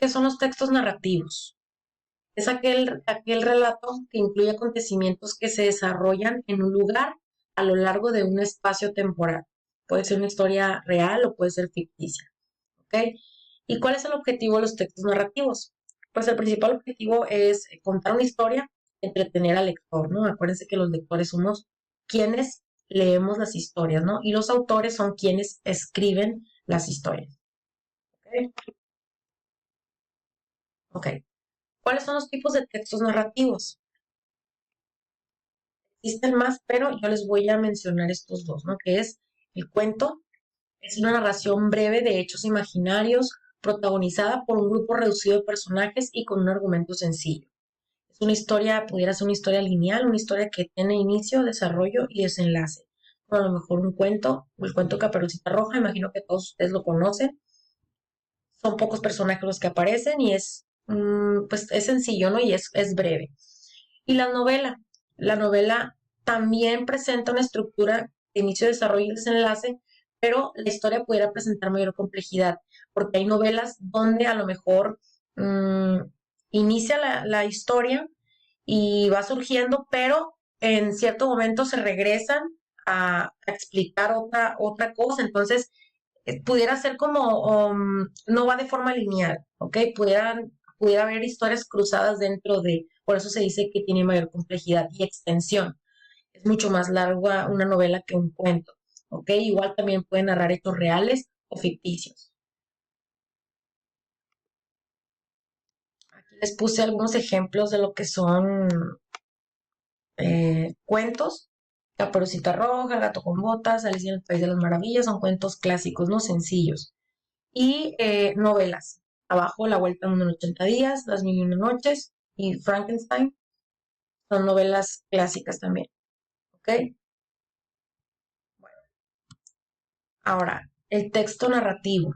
¿Qué son los textos narrativos? Es aquel relato que incluye acontecimientos que se desarrollan en un lugar a lo largo de un espacio temporal. Puede ser una historia real o puede ser ficticia. ¿Ok? ¿Y cuál es el objetivo de los textos narrativos? Pues el principal objetivo es contar una historia, entretener al lector, ¿no? Acuérdense que los lectores somos quienes leemos las historias, ¿no? Y los autores son quienes escriben las historias. ¿Ok? Ok. ¿Cuáles son los tipos de textos narrativos? Existen más, pero yo les voy a mencionar estos dos, ¿no? Que es el cuento, es una narración breve de hechos imaginarios, protagonizada por un grupo reducido de personajes y con un argumento sencillo. Es una historia, pudiera ser una historia lineal, una historia que tiene inicio, desarrollo y desenlace. O a lo mejor un cuento, el cuento Caperucita Roja, imagino que todos ustedes lo conocen. Son pocos personajes los que aparecen y pues es sencillo, ¿no? Y es breve. Y la novela también presenta una estructura de inicio, desarrollo y desenlace, pero la historia pudiera presentar mayor complejidad, porque hay novelas donde a lo mejor inicia la historia y va surgiendo, pero en cierto momento se regresan a explicar otra cosa. Entonces, pudiera ser como, no va de forma lineal, ¿ok? Pudiera haber historias cruzadas dentro de, por eso se dice que tiene mayor complejidad y extensión. Es mucho más larga una novela que un cuento, ¿ok? Igual también puede narrar hechos reales o ficticios. Aquí les puse algunos ejemplos de lo que son cuentos. Caperucita Roja, Gato con Botas, Alicia en el País de las Maravillas, son cuentos clásicos, no sencillos. Y novelas. Abajo, La Vuelta al Mundo en 80 días, Las Mil y Una Noches y Frankenstein son novelas clásicas también. ¿Ok? Bueno, ahora, el texto narrativo.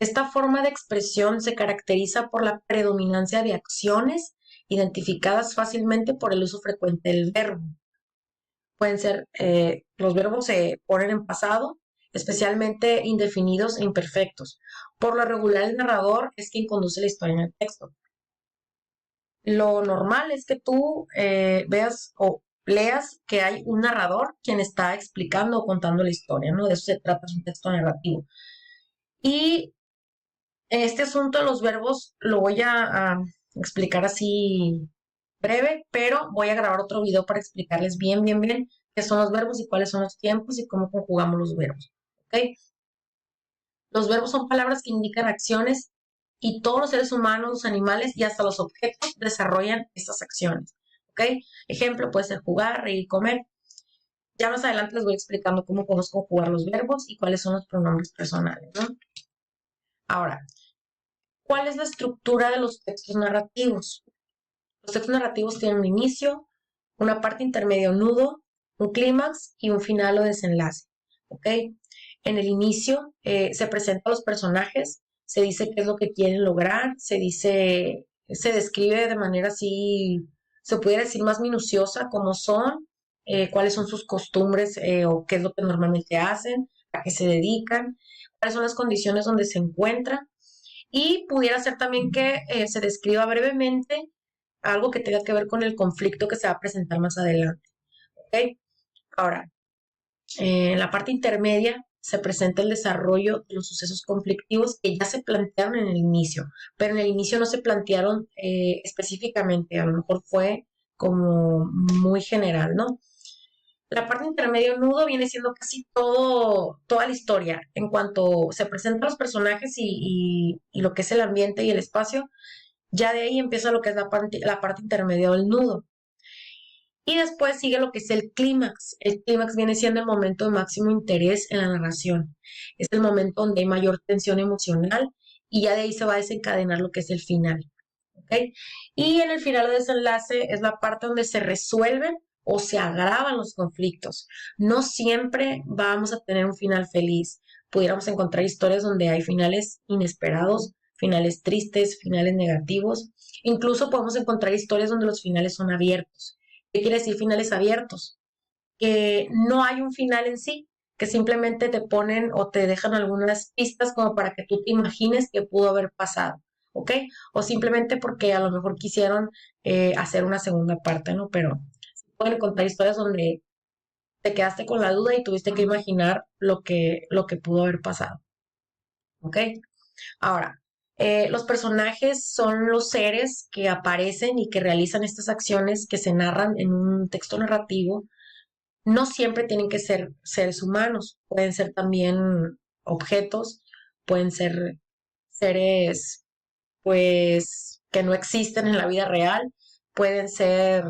Esta forma de expresión se caracteriza por la predominancia de acciones identificadas fácilmente por el uso frecuente del verbo. Pueden ser, los verbos se ponen en pasado, especialmente indefinidos e imperfectos. Por lo regular, el narrador es quien conduce la historia en el texto. Lo normal es que tú veas o leas que hay un narrador quien está explicando o contando la historia, ¿no? De eso se trata, es un texto narrativo. Y este asunto de los verbos lo voy a explicar así breve, pero voy a grabar otro video para explicarles bien qué son los verbos y cuáles son los tiempos y cómo conjugamos los verbos. ¿Ok? Los verbos son palabras que indican acciones y todos los seres humanos, los animales y hasta los objetos desarrollan estas acciones. ¿Ok? Ejemplo puede ser jugar, reír, comer. Ya más adelante les voy explicando cómo podemos conjugar los verbos y cuáles son los pronombres personales, ¿no? Ahora, ¿cuál es la estructura de los textos narrativos? Los textos narrativos tienen un inicio, una parte intermedia o nudo, un clímax y un final o desenlace. ¿Ok? En el inicio se presentan los personajes, se dice qué es lo que quieren lograr, se describe de manera así, se pudiera decir más minuciosa cómo son, cuáles son sus costumbres o qué es lo que normalmente hacen, a qué se dedican, cuáles son las condiciones donde se encuentran. Y pudiera ser también que se describa brevemente algo que tenga que ver con el conflicto que se va a presentar más adelante. ¿Ok? Ahora, en la parte intermedia se presenta el desarrollo de los sucesos conflictivos que ya se plantearon en el inicio, pero en el inicio no se plantearon específicamente, a lo mejor fue como muy general, ¿no? La parte intermedia nudo viene siendo casi toda la historia. En cuanto se presentan los personajes y lo que es el ambiente y el espacio, ya de ahí empieza lo que es la parte intermedia del nudo. Y después sigue lo que es el clímax. El clímax viene siendo el momento de máximo interés en la narración. Es el momento donde hay mayor tensión emocional y ya de ahí se va a desencadenar lo que es el final. ¿Ok? Y en el final o desenlace es la parte donde se resuelven o se agravan los conflictos. No siempre vamos a tener un final feliz. Pudiéramos encontrar historias donde hay finales inesperados, finales tristes, finales negativos. Incluso podemos encontrar historias donde los finales son abiertos. ¿Qué quiere decir finales abiertos? Que no hay un final en sí, que simplemente te ponen o te dejan algunas pistas como para que tú te imagines que pudo haber pasado. ¿ok? O simplemente porque a lo mejor quisieron hacer una segunda parte, ¿no? Pero pueden contar historias donde te quedaste con la duda y tuviste que imaginar lo que pudo haber pasado, ¿ok? Ahora, los personajes son los seres que aparecen y que realizan estas acciones que se narran en un texto narrativo. No siempre tienen que ser seres humanos, pueden ser también objetos, pueden ser seres, pues, que no existen en la vida real, pueden ser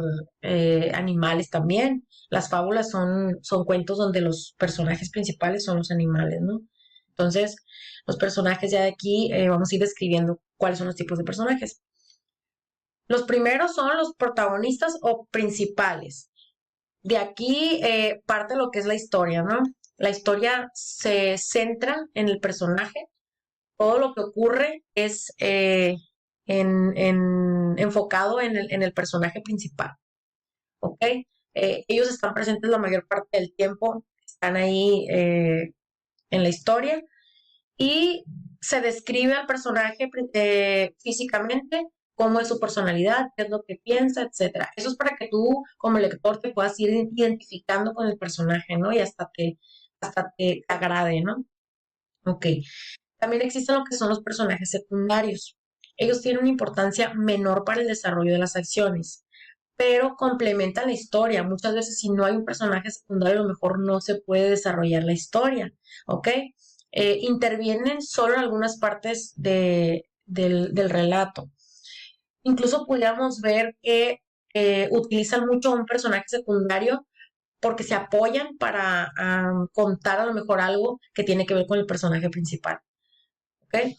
animales también. Las fábulas son cuentos donde los personajes principales son los animales, ¿no? Entonces, los personajes ya de aquí, vamos a ir describiendo cuáles son los tipos de personajes. Los primeros son los protagonistas o principales. De aquí parte lo que es la historia, ¿no? La historia se centra en el personaje. Todo lo que ocurre es enfocado en el personaje principal, ¿ok? Ellos están presentes la mayor parte del tiempo, están ahí en la historia y se describe al personaje físicamente, cómo es su personalidad, qué es lo que piensa, etcétera. Eso es para que tú, como lector, te puedas ir identificando con el personaje, ¿no? Y hasta te agrade, ¿no? Ok. También existen lo que son los personajes secundarios. Ellos tienen una importancia menor para el desarrollo de las acciones, pero complementan la historia. Muchas veces si no hay un personaje secundario, a lo mejor no se puede desarrollar la historia, ¿ok? Intervienen solo en algunas partes del relato. Incluso podríamos ver que utilizan mucho a un personaje secundario porque se apoyan para contar a lo mejor algo que tiene que ver con el personaje principal, ¿ok?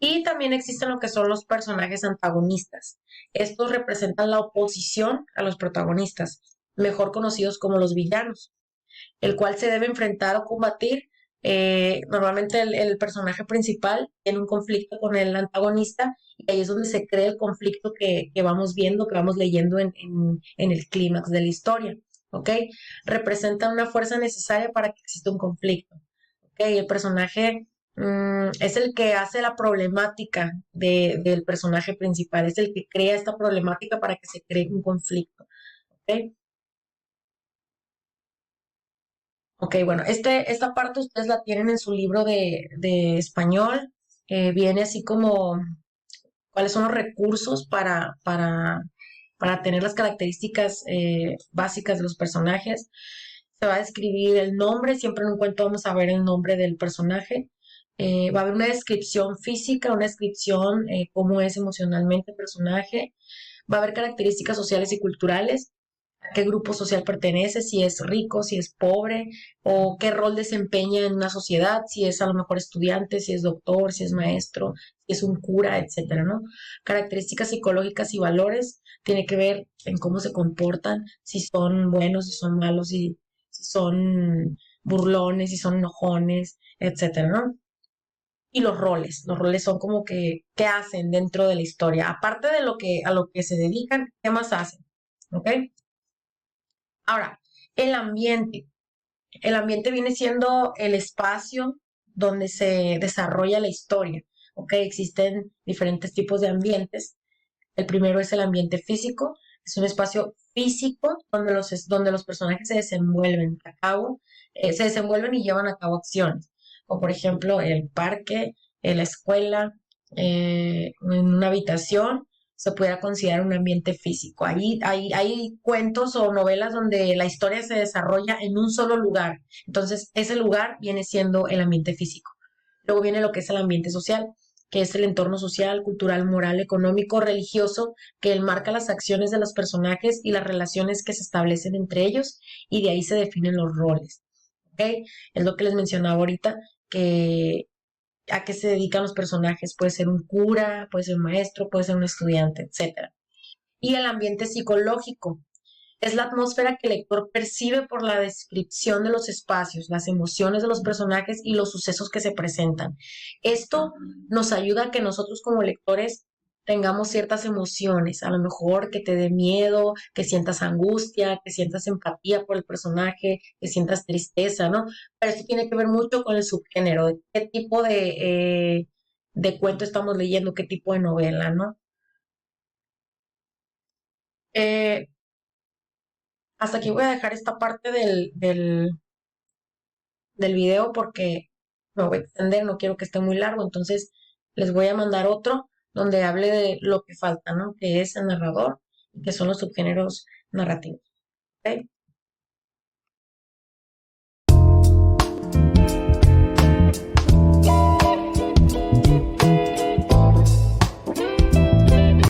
Y también existen lo que son los personajes antagonistas. Estos representan la oposición a los protagonistas, mejor conocidos como los villanos, el cual se debe enfrentar o combatir. Normalmente el personaje principal tiene un conflicto con el antagonista y ahí es donde se crea el conflicto que vamos viendo, que vamos leyendo en el clímax de la historia. ¿Ok? Representan una fuerza necesaria para que exista un conflicto. ¿Ok? El personaje es el que hace la problemática del personaje principal, es el que crea esta problemática para que se cree un conflicto. ¿Ok? Ok, bueno, esta parte ustedes la tienen en su libro de español. Viene así como cuáles son los recursos para tener las características básicas de los personajes. Se va a describir el nombre, siempre en un cuento vamos a ver el nombre del personaje. Va a haber una descripción física, una descripción cómo es emocionalmente el personaje. Va a haber características sociales y culturales, a qué grupo social pertenece, si es rico, si es pobre, o qué rol desempeña en una sociedad, si es a lo mejor estudiante, si es doctor, si es maestro, si es un cura, etcétera, ¿no? Características psicológicas y valores tiene que ver en cómo se comportan, si son buenos, si son malos, si son burlones, si son enojones, etcétera, ¿no? Y los roles son como que, ¿qué hacen dentro de la historia? Aparte de a lo que se dedican, ¿qué más hacen? ¿Ok? Ahora, el ambiente. El ambiente viene siendo el espacio donde se desarrolla la historia. ¿Ok? Existen diferentes tipos de ambientes. El primero es el ambiente físico. Es un espacio físico donde los personajes se desenvuelven y llevan a cabo acciones. Como por ejemplo el parque, la escuela, en una habitación se pudiera considerar un ambiente físico. Ahí hay cuentos o novelas donde la historia se desarrolla en un solo lugar. Entonces, ese lugar viene siendo el ambiente físico. Luego viene lo que es el ambiente social, que es el entorno social, cultural, moral, económico, religioso, que enmarca las acciones de los personajes y las relaciones que se establecen entre ellos, y de ahí se definen los roles. ¿Ok? Es lo que les mencionaba ahorita, que a qué se dedican los personajes. Puede ser un cura, puede ser un maestro, puede ser un estudiante, etcétera. Y el ambiente psicológico es la atmósfera que el lector percibe por la descripción de los espacios, las emociones de los personajes y los sucesos que se presentan. Esto nos ayuda a que nosotros como lectores tengamos ciertas emociones, a lo mejor que te dé miedo, que sientas angustia, que sientas empatía por el personaje, que sientas tristeza, ¿no? Pero esto tiene que ver mucho con el subgénero, de qué tipo de cuento estamos leyendo, qué tipo de novela, ¿no? Eh, Hasta aquí voy a dejar esta parte del video porque me voy a extender, no quiero que esté muy largo, entonces les voy a mandar otro donde hable de lo que falta, ¿no? Que es el narrador y que son los subgéneros narrativos. ¿Ok?